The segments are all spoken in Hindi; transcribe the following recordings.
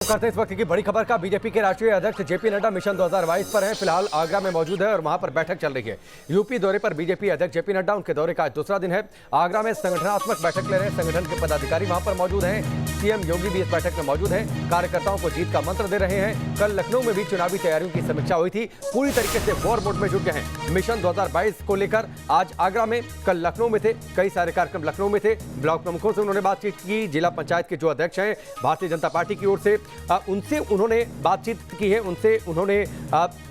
करते हैं इस वक्त की बड़ी खबर का। बीजेपी के राष्ट्रीय अध्यक्ष जेपी नड्डा मिशन 2022 पर हैं। फिलहाल आगरा में मौजूद है और वहां पर बैठक चल रही है। यूपी दौरे पर बीजेपी अध्यक्ष जेपी नड्डा, उनके दौरे का आज दूसरा दिन है। आगरा में संगठनात्मक बैठक ले रहे हैं। संगठन के पदाधिकारी वहां पर मौजूद हैं। सीएम योगी भी इस बैठक में मौजूद हैं। कार्यकर्ताओं को जीत का मंत्र दे रहे हैं। कल लखनऊ में भी चुनावी तैयारियों की समीक्षा हुई थी। पूरी तरीके से वॉर मोड में जुट गए हैं। मिशन 2022 को लेकर आज आगरा में, कल लखनऊ में थे। कई सारे कार्यक्रम लखनऊ में थे। ब्लॉक प्रमुखों से उन्होंने बातचीत की। जिला पंचायत के जो अध्यक्ष हैं भारतीय जनता पार्टी की ओर से, उनसे उन्होंने बातचीत की है। उनसे उन्होंने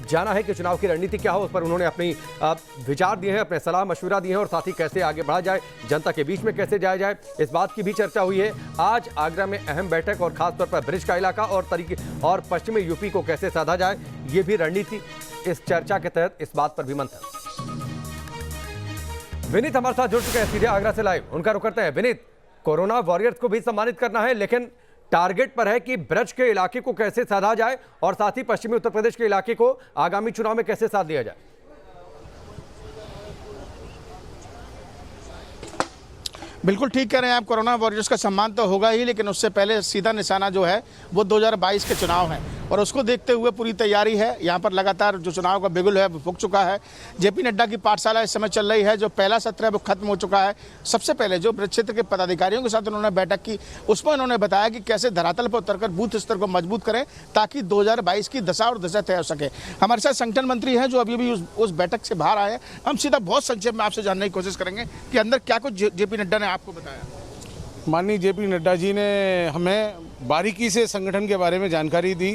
जाना है कि चुनाव की रणनीति क्या हो, उस पर उन्होंने अपनी विचार दिए हैं, अपने सलाह मशवरा दिए हैं और साथ ही कैसे आगे बढ़ा जाए, जनता के बीच में कैसे जाया जाए, इस बात की भी चर्चा हुई है। आज आगरा में अहम बैठक और खासतौर पर ब्रिज का इलाका और पश्चिमी यूपी को कैसे साधा जाए, ये भी रणनीति इस चर्चा के तहत इस बात पर भी मंथन। विनीत हमारे साथ जुड़ चुके हैं सीधे आगरा से लाइव, उनका रुख करते हैं। विनीत, कोरोना वॉरियर्स को भी सम्मानित करना है, लेकिन टारगेट पर है कि ब्रज के इलाके को कैसे साधा जाए और साथ ही पश्चिमी उत्तर प्रदेश के इलाके को आगामी चुनाव में कैसे साथ दिया जाए। बिल्कुल ठीक कह रहे हैं आप। कोरोना वॉरियर्स का सम्मान तो होगा ही, लेकिन उससे पहले सीधा निशाना जो है वो 2022 के चुनाव है और उसको देखते हुए पूरी तैयारी है। यहाँ पर लगातार जो चुनाव का बिगुल है वो फूंक चुका है। जेपी नड्डा की पाठशाला इस समय चल रही है। जो पहला सत्र है वो खत्म हो चुका है। सबसे पहले जो ब्रज क्षेत्र के पदाधिकारियों के साथ उन्होंने बैठक की, उसमें उन्होंने बताया कि कैसे धरातल पर उतरकर बूथ स्तर को मजबूत करें ताकि 2022 की दशा और दशा तय हो सके। हमारे साथ संगठन मंत्री हैं जो अभी भी उस बैठक से बाहर आए हैं। हम सीधा बहुत संक्षेप में आपसे जानने की कोशिश करेंगे कि अंदर क्या कुछ जेपी नड्डा ने आपको बताया। माननीय जेपी नड्डा जी ने हमें बारीकी से संगठन के बारे में जानकारी दी,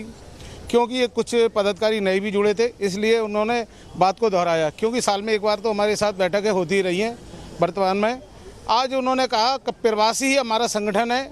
क्योंकि ये कुछ पदाधिकारी नए भी जुड़े थे, इसलिए उन्होंने बात को दोहराया। क्योंकि साल में एक बार तो हमारे साथ बैठकें होती रही हैं वर्तमान में। आज उन्होंने कहा कि प्रवास ही हमारा संगठन है,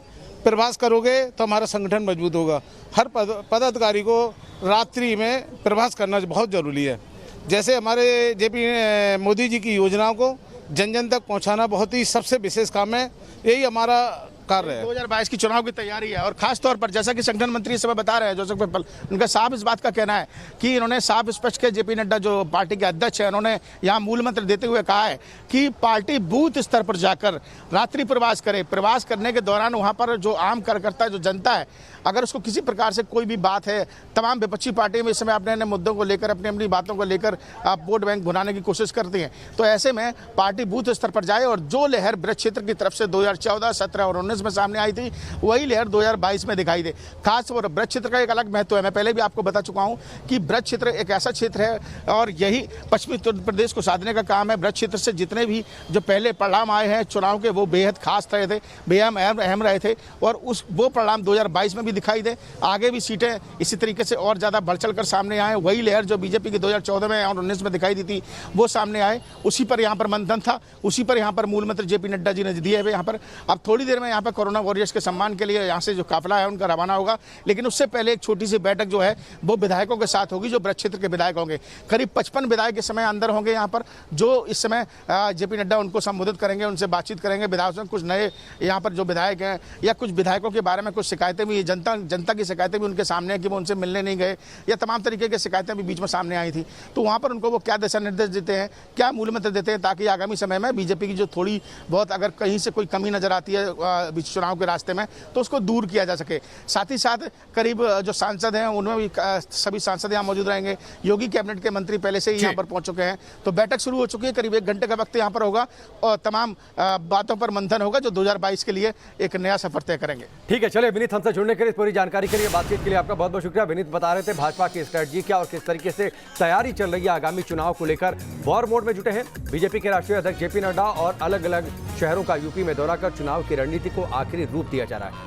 प्रवास करोगे तो हमारा संगठन मजबूत होगा। हर पदाधिकारी को रात्रि में प्रवास करना बहुत ज़रूरी है। जैसे हमारे जेपी मोदी जी की योजनाओं को जन जन तक पहुंचाना बहुत ही सबसे विशेष काम है। यही हमारा कार्य है। 2022 की चुनाव की तैयारी है और खास तौर पर जैसा कि संगठन मंत्री इस समय बता रहे हैं जोसेफ पिप्पल, उनका साफ इस बात का कहना है कि इन्होंने साफ स्पष्ट किया, जेपी नड्डा जो पार्टी के अध्यक्ष है, उन्होंने यहाँ मूल मंत्र देते हुए कहा है कि पार्टी बूथ स्तर पर जाकर रात्रि प्रवास करे। प्रवास करने के दौरान वहाँ पर जो आम कार्यकर्ता है, जो जनता है, अगर उसको किसी प्रकार से कोई भी बात है, तमाम विपक्षी पार्टी में इस समय अपने मुद्दों को लेकर, अपनी अपनी बातों को लेकर आप वोट बैंक भुनाने की कोशिश करती हैं, तो ऐसे में पार्टी बूथ स्तर पर जाए और जो लहर ब्रज क्षेत्र की तरफ से 2014, 17 और 19 में सामने आई थी, वही लहर 2022 में दिखाई दे। खास और ब्रज क्षेत्र का एक अलग महत्व है। मैं पहले भी आपको बता चुका हूं कि ब्रज क्षेत्र एक ऐसा क्षेत्र है और यही पश्चिमी उत्तर प्रदेश को साधने का काम है। ब्रज क्षेत्र से जितने भी जो पहले परिणाम आए हैं चुनाव के, वो बेहद खास रहे थे, बेहद अहम रहे थे और वो परिणाम 2022 में भी दिखाई दे। आगे भी सीटें इसी तरीके से और ज़्यादा बढ़ चढ़ कर सामने आए। वही लहर जो बीजेपी की 2014 में और 19 में दिखाई दी थी, वो सामने आए। उसी पर यहाँ पर मंथन था, उसी पर यहाँ पर मूल मंत्र जेपी नड्डा जी ने दिए हुए। यहाँ पर अब थोड़ी देर में यहाँ पर कोरोना वॉरियर्स के सम्मान के लिए यहाँ से जो काफिला है उनका रवाना होगा, लेकिन उससे पहले एक छोटी सी बैठक जो है वो विधायकों के साथ होगी, जो ब्रज क्षेत्र के विधायक होंगे। करीब 55 विधायक इस समय अंदर होंगे यहाँ पर, जो इस समय जेपी नड्डा उनको संबोधित करेंगे, उनसे बातचीत करेंगे। विधायकों कुछ नए यहाँ पर जो विधायक हैं या कुछ विधायकों के बारे में कुछ शिकायतें भी, जनता की शिकायतें भी उनके सामने है कि वो उनसे मिलने नहीं गए, या तमाम तरीके की शिकायतें भी बीच में सामने आई थी। तो वहाँ पर उनको वो क्या दिशा निर्देश देते हैं, क्या मूल मंत्र देते हैं, ताकि आगामी समय में बीजेपी की जो थोड़ी बहुत अगर कहीं से कोई कमी नजर आती है चुनाव के रास्ते में, तो उसको दूर किया जा सके। साथ ही साथ करीब जो सांसद हैं उनमें भी सभी सांसद यहाँ मौजूद रहेंगे। योगी कैबिनेट के मंत्री पहले से ही यहाँ पर पहुंच चुके हैं। तो बैठक शुरू हो चुकी है। करीब 1 घंटे का वक्त यहाँ पर होगा और तमाम बातों पर मंथन होगा जो 2022 के लिए एक नया सफर तय करेंगे। ठीक है, चलिए विनीत, हमसे जुड़ने के लिए, पूरी जानकारी के लिए, बातचीत के लिए आपका बहुत बहुत शुक्रिया। विनीत बता रहे थे भाजपा की स्ट्रेटजी क्या और किस तरीके से तैयारी चल रही है। आगामी चुनाव को लेकर वॉर मोड में जुटे हैं बीजेपी के राष्ट्रीय अध्यक्ष जेपी नड्डा और अलग अलग शहरों का यूपी में दौरा कर चुनाव की रणनीति को आखिरी रूप दिया जा रहा है।